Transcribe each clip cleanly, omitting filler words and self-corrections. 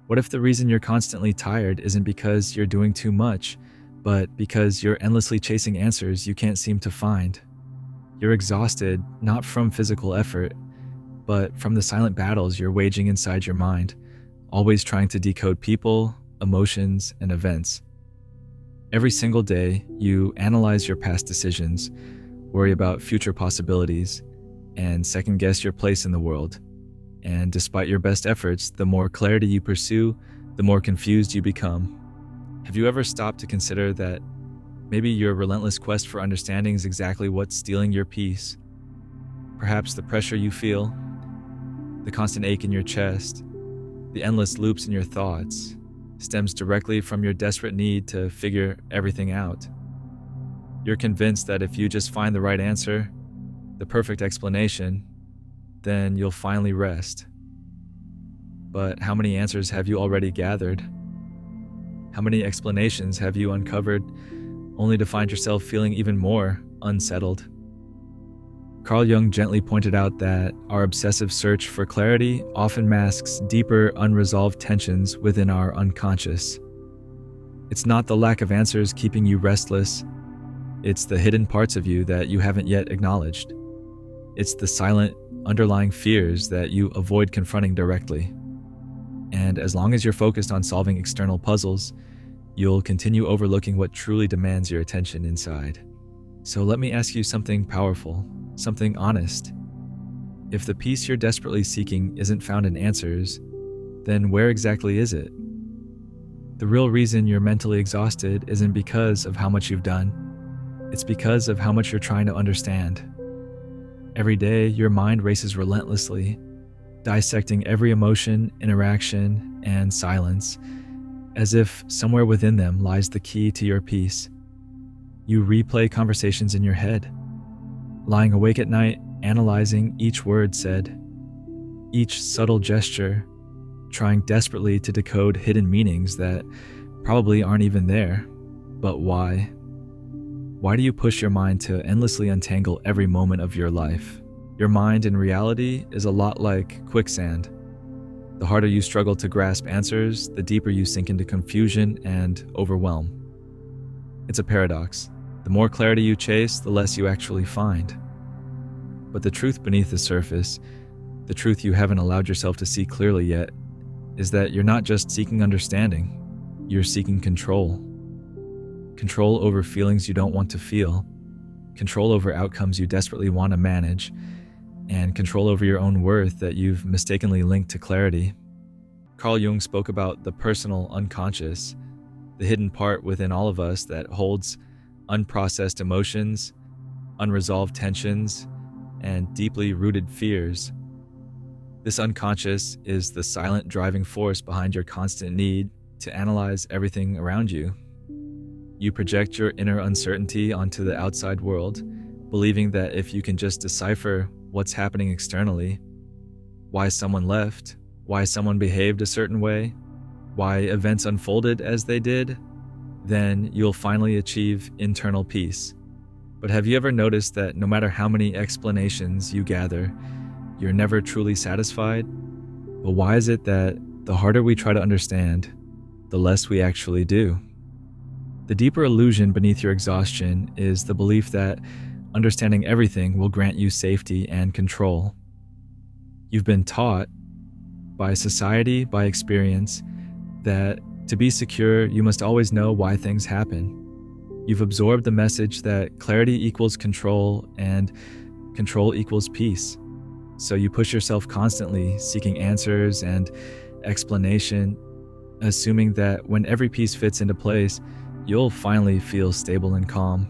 What if the reason you're constantly tired isn't because you're doing too much, but because you're endlessly chasing answers you can't seem to find? You're exhausted not from physical effort, but from the silent battles you're waging inside your mind, always trying to decode people, emotions, and events. Every single day, you analyze your past decisions, worry about future possibilities, and second guess your place in the world. And despite your best efforts, the more clarity you pursue, the more confused you become. Have you ever stopped to consider that maybe your relentless quest for understanding is exactly what's stealing your peace? Perhaps the pressure you feel, the constant ache in your chest, the endless loops in your thoughts stems directly from your desperate need to figure everything out. You're convinced that if you just find the right answer, the perfect explanation, then you'll finally rest. But how many answers have you already gathered? How many explanations have you uncovered only to find yourself feeling even more unsettled? Carl Jung gently pointed out that our obsessive search for clarity often masks deeper unresolved tensions within our unconscious. It's not the lack of answers keeping you restless, it's the hidden parts of you that you haven't yet acknowledged. It's the silent, underlying fears that you avoid confronting directly. And as long as you're focused on solving external puzzles, you'll continue overlooking what truly demands your attention inside. So let me ask you something powerful, something honest. If the peace you're desperately seeking isn't found in answers, then where exactly is it? The real reason you're mentally exhausted isn't because of how much you've done. It's because of how much you're trying to understand. Every day, your mind races relentlessly, dissecting every emotion, interaction, and silence, as if somewhere within them lies the key to your peace. You replay conversations in your head, lying awake at night, analyzing each word said, each subtle gesture, trying desperately to decode hidden meanings that probably aren't even there. But why? Why do you push your mind to endlessly untangle every moment of your life? Your mind in reality is a lot like quicksand. The harder you struggle to grasp answers, the deeper you sink into confusion and overwhelm. It's a paradox. The more clarity you chase, the less you actually find. But the truth beneath the surface, the truth you haven't allowed yourself to see clearly yet, is that you're not just seeking understanding, you're seeking control. Control over feelings you don't want to feel, control over outcomes you desperately want to manage, and control over your own worth that you've mistakenly linked to clarity. Carl Jung spoke about the personal unconscious, the hidden part within all of us that holds unprocessed emotions, unresolved tensions, and deeply rooted fears. This unconscious is the silent driving force behind your constant need to analyze everything around you. You project your inner uncertainty onto the outside world, believing that if you can just decipher what's happening externally, why someone left, why someone behaved a certain way, why events unfolded as they did, then you'll finally achieve internal peace. But have you ever noticed that no matter how many explanations you gather, you're never truly satisfied? But why is it that the harder we try to understand, the less we actually do? The deeper illusion beneath your exhaustion is the belief that understanding everything will grant you safety and control. You've been taught, by society, by experience, that to be secure, you must always know why things happen. You've absorbed the message that clarity equals control and control equals peace. So you push yourself constantly, seeking answers and explanation, assuming that when every piece fits into place, you'll finally feel stable and calm.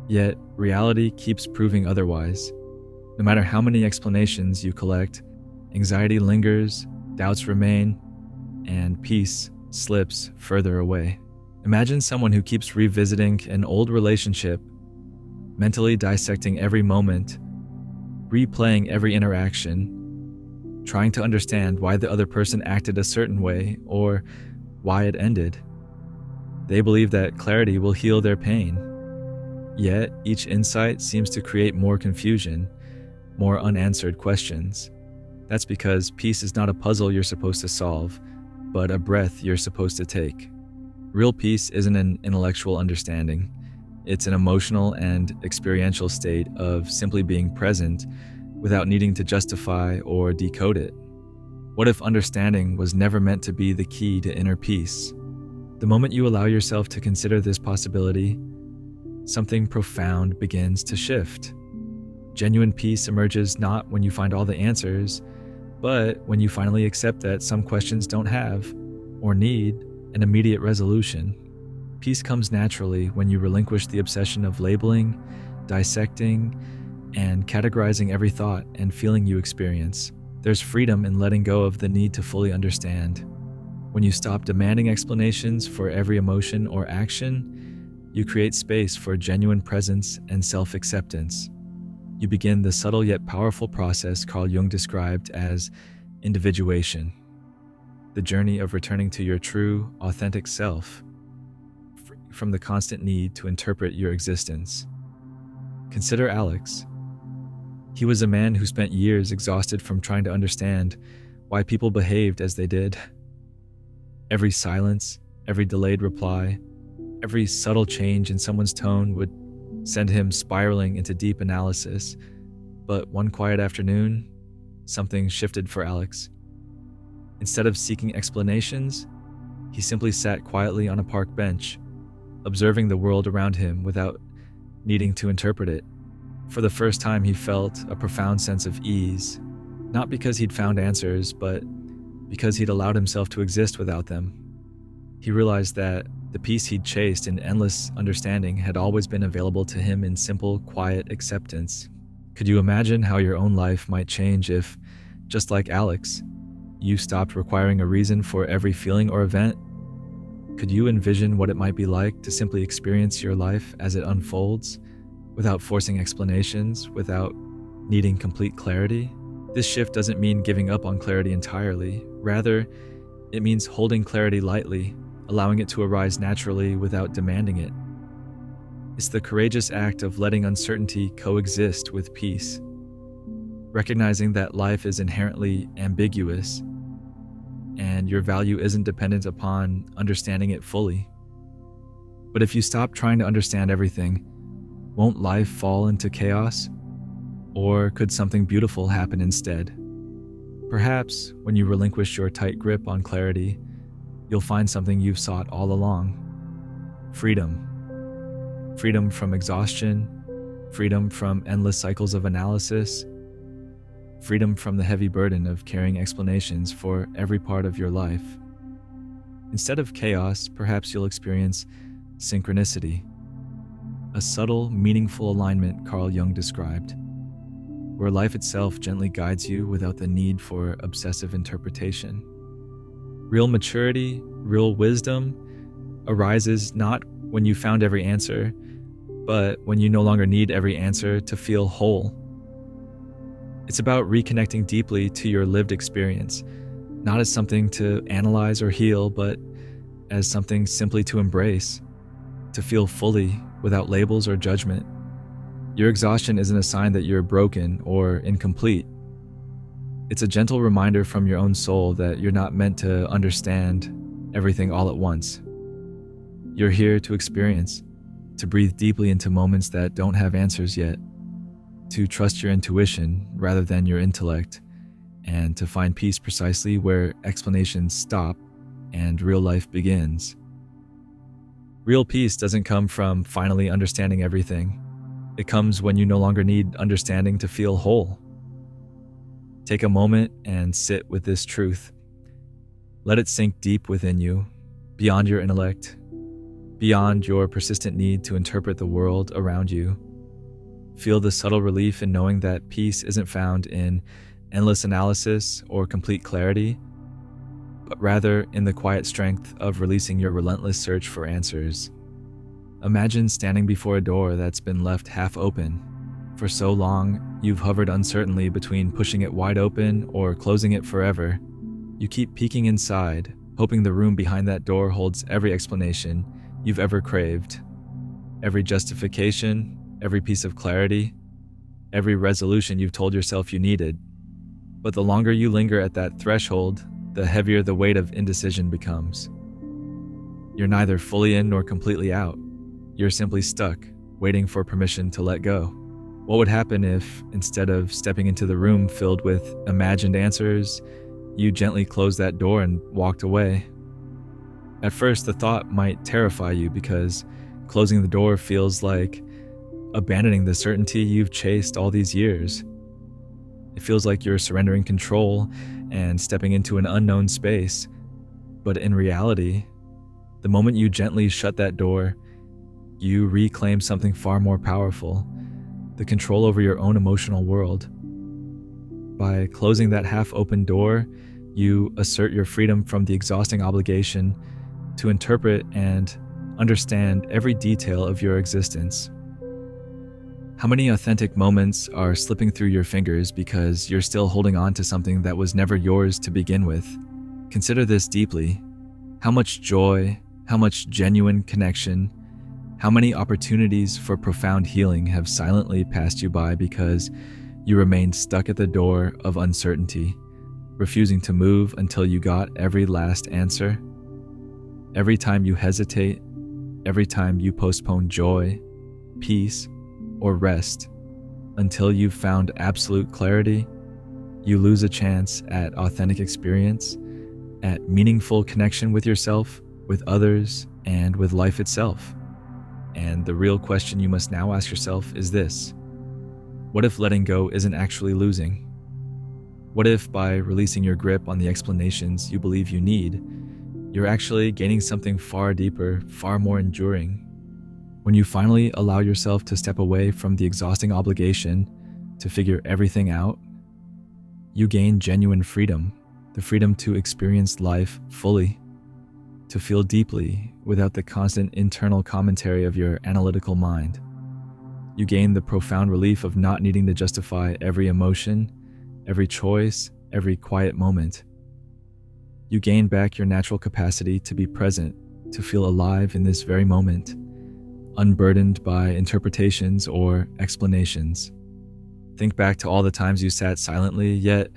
Yet, reality keeps proving otherwise. No matter how many explanations you collect, anxiety lingers, doubts remain, and peace slips further away. Imagine someone who keeps revisiting an old relationship, mentally dissecting every moment, replaying every interaction, trying to understand why the other person acted a certain way or why it ended. They believe that clarity will heal their pain. Yet, each insight seems to create more confusion, more unanswered questions. That's because peace is not a puzzle you're supposed to solve, but a breath you're supposed to take. Real peace isn't an intellectual understanding. It's an emotional and experiential state of simply being present without needing to justify or decode it. What if understanding was never meant to be the key to inner peace? The moment you allow yourself to consider this possibility, something profound begins to shift. Genuine peace emerges not when you find all the answers, but when you finally accept that some questions don't have or need an immediate resolution. Peace comes naturally when you relinquish the obsession of labeling, dissecting, and categorizing every thought and feeling you experience. There's freedom in letting go of the need to fully understand. When you stop demanding explanations for every emotion or action, you create space for genuine presence and self-acceptance. You begin the subtle yet powerful process Carl Jung described as individuation, the journey of returning to your true, authentic self, free from the constant need to interpret your existence. Consider Alex. He was a man who spent years exhausted from trying to understand why people behaved as they did. Every silence, every delayed reply, every subtle change in someone's tone would send him spiraling into deep analysis. But one quiet afternoon, something shifted for Alex. Instead of seeking explanations, he simply sat quietly on a park bench, observing the world around him without needing to interpret it. For the first time, he felt a profound sense of ease, not because he'd found answers, but because he'd allowed himself to exist without them. He realized that the peace he'd chased in endless understanding had always been available to him in simple, quiet acceptance. Could you imagine how your own life might change if, just like Alex, you stopped requiring a reason for every feeling or event? Could you envision what it might be like to simply experience your life as it unfolds, without forcing explanations, without needing complete clarity? This shift doesn't mean giving up on clarity entirely. Rather, it means holding clarity lightly, allowing it to arise naturally without demanding it. It's the courageous act of letting uncertainty coexist with peace, recognizing that life is inherently ambiguous and your value isn't dependent upon understanding it fully. But if you stop trying to understand everything, won't life fall into chaos? Or could something beautiful happen instead? Perhaps when you relinquish your tight grip on clarity, you'll find something you've sought all along. Freedom. Freedom from exhaustion, freedom from endless cycles of analysis, freedom from the heavy burden of carrying explanations for every part of your life. Instead of chaos, perhaps you'll experience synchronicity, a subtle, meaningful alignment Carl Jung described, where life itself gently guides you without the need for obsessive interpretation. Real maturity, real wisdom arises not when you found every answer, but when you no longer need every answer to feel whole. It's about reconnecting deeply to your lived experience, not as something to analyze or heal, but as something simply to embrace, to feel fully without labels or judgment. Your exhaustion isn't a sign that you're broken or incomplete. It's a gentle reminder from your own soul that you're not meant to understand everything all at once. You're here to experience, to breathe deeply into moments that don't have answers yet, to trust your intuition rather than your intellect, and to find peace precisely where explanations stop and real life begins. Real peace doesn't come from finally understanding everything. It comes when you no longer need understanding to feel whole. Take a moment and sit with this truth. Let it sink deep within you, beyond your intellect, beyond your persistent need to interpret the world around you. Feel the subtle relief in knowing that peace isn't found in endless analysis or complete clarity, but rather in the quiet strength of releasing your relentless search for answers. Imagine standing before a door that's been left half open. For so long, you've hovered uncertainly between pushing it wide open or closing it forever. You keep peeking inside, hoping the room behind that door holds every explanation you've ever craved, every justification, every piece of clarity, every resolution you've told yourself you needed. But the longer you linger at that threshold, the heavier the weight of indecision becomes. You're neither fully in nor completely out. You're simply stuck, waiting for permission to let go. What would happen if, instead of stepping into the room filled with imagined answers, you gently closed that door and walked away? At first, the thought might terrify you because closing the door feels like abandoning the certainty you've chased all these years. It feels like you're surrendering control and stepping into an unknown space. But in reality, the moment you gently shut that door, you reclaim something far more powerful: the control over your own emotional world. By closing that half-open door, you assert your freedom from the exhausting obligation to interpret and understand every detail of your existence. How many authentic moments are slipping through your fingers because you're still holding on to something that was never yours to begin with? Consider this deeply. How much joy, how much genuine connection, how many opportunities for profound healing have silently passed you by because you remained stuck at the door of uncertainty, refusing to move until you got every last answer? Every time you hesitate, every time you postpone joy, peace, or rest until you've found absolute clarity, you lose a chance at authentic experience, at meaningful connection with yourself, with others, and with life itself. And the real question you must now ask yourself is this: what if letting go isn't actually losing? What if by releasing your grip on the explanations you believe you need, you're actually gaining something far deeper, far more enduring? When you finally allow yourself to step away from the exhausting obligation to figure everything out, you gain genuine freedom, the freedom to experience life fully, to feel deeply without the constant internal commentary of your analytical mind. You gain the profound relief of not needing to justify every emotion, every choice, every quiet moment. You gain back your natural capacity to be present, to feel alive in this very moment, unburdened by interpretations or explanations. Think back to all the times you sat silently, yet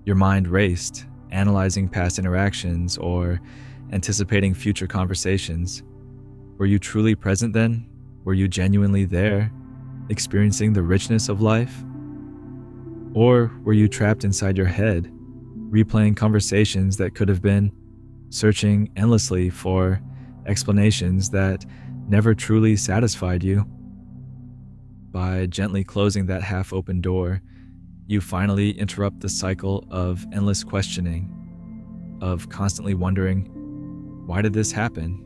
your mind raced, analyzing past interactions or anticipating future conversations. Were you truly present then? Were you genuinely there, experiencing the richness of life? Or were you trapped inside your head, replaying conversations that could have been, searching endlessly for explanations that never truly satisfied you? By gently closing that half-open door, you finally interrupt the cycle of endless questioning, of constantly wondering, why did this happen?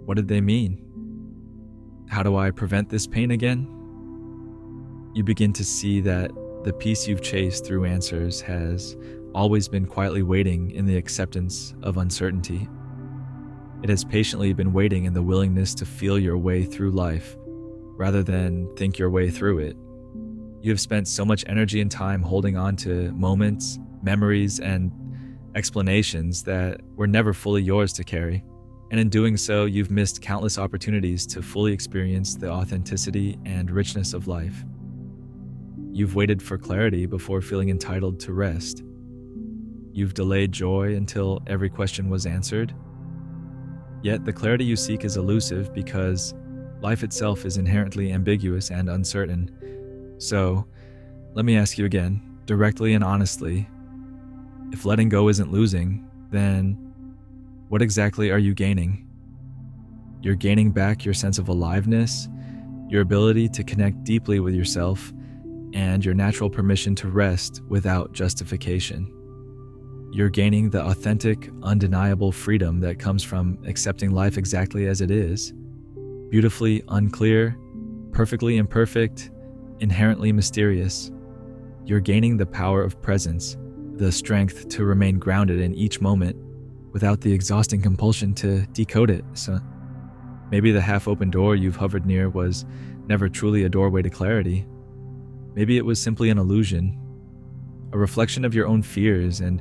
What did they mean? How do I prevent this pain again? You begin to see that the peace you've chased through answers has always been quietly waiting in the acceptance of uncertainty. It has patiently been waiting in the willingness to feel your way through life, rather than think your way through it. You have spent so much energy and time holding on to moments, memories, and explanations that were never fully yours to carry. And in doing so, you've missed countless opportunities to fully experience the authenticity and richness of life. You've waited for clarity before feeling entitled to rest. You've delayed joy until every question was answered. Yet the clarity you seek is elusive because life itself is inherently ambiguous and uncertain. So, let me ask you again, directly and honestly, if letting go isn't losing, then what exactly are you gaining? You're gaining back your sense of aliveness, your ability to connect deeply with yourself, and your natural permission to rest without justification. You're gaining the authentic, undeniable freedom that comes from accepting life exactly as it is, beautifully unclear, perfectly imperfect, inherently mysterious. You're gaining the power of presence, the strength to remain grounded in each moment without the exhausting compulsion to decode it. So maybe the half-open door you've hovered near was never truly a doorway to clarity. Maybe it was simply an illusion, a reflection of your own fears and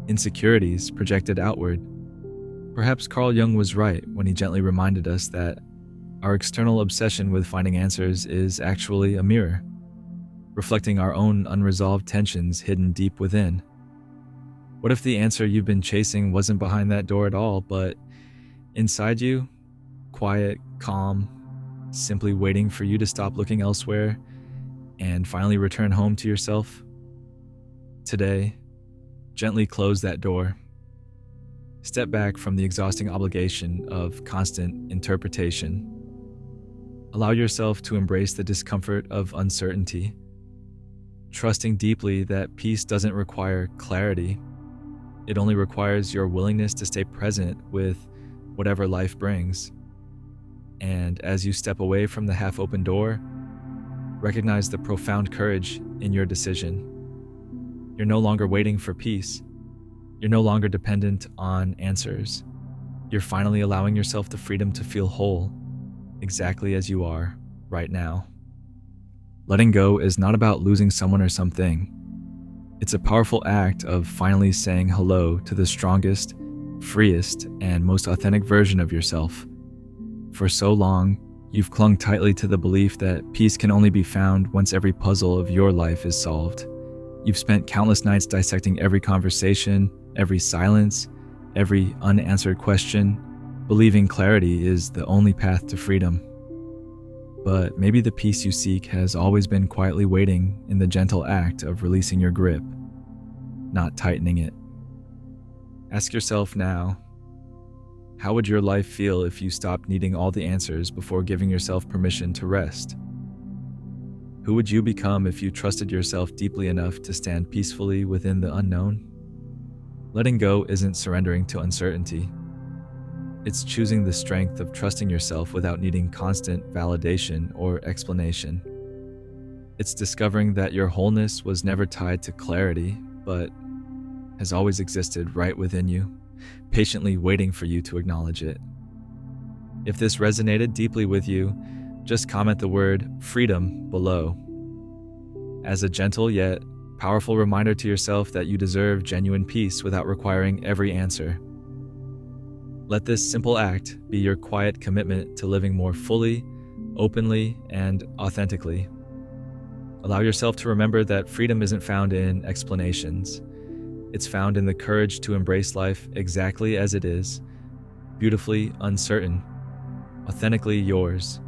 insecurities projected outward. Perhaps Carl Jung was right when he gently reminded us that our external obsession with finding answers is actually a mirror, reflecting our own unresolved tensions hidden deep within. What if the answer you've been chasing wasn't behind that door at all, but inside you, quiet, calm, simply waiting for you to stop looking elsewhere and finally return home to yourself? Today, gently close that door. Step back from the exhausting obligation of constant interpretation. Allow yourself to embrace the discomfort of uncertainty, trusting deeply that peace doesn't require clarity. It only requires your willingness to stay present with whatever life brings. And as you step away from the half-open door, recognize the profound courage in your decision. You're no longer waiting for peace. You're no longer dependent on answers. You're finally allowing yourself the freedom to feel whole, exactly as you are right now. Letting go is not about losing someone or something. It's a powerful act of finally saying hello to the strongest, freest, and most authentic version of yourself. For so long, you've clung tightly to the belief that peace can only be found once every puzzle of your life is solved. You've spent countless nights dissecting every conversation, every silence, every unanswered question, believing clarity is the only path to freedom. But maybe the peace you seek has always been quietly waiting in the gentle act of releasing your grip, not tightening it. Ask yourself now, how would your life feel if you stopped needing all the answers before giving yourself permission to rest? Who would you become if you trusted yourself deeply enough to stand peacefully within the unknown? Letting go isn't surrendering to uncertainty. It's choosing the strength of trusting yourself without needing constant validation or explanation. It's discovering that your wholeness was never tied to clarity, but has always existed right within you, patiently waiting for you to acknowledge it. If this resonated deeply with you, just comment the word freedom below. As a gentle yet powerful reminder to yourself that you deserve genuine peace without requiring every answer. Let this simple act be your quiet commitment to living more fully, openly, and authentically. Allow yourself to remember that freedom isn't found in explanations. It's found in the courage to embrace life exactly as it is, beautifully uncertain, authentically yours.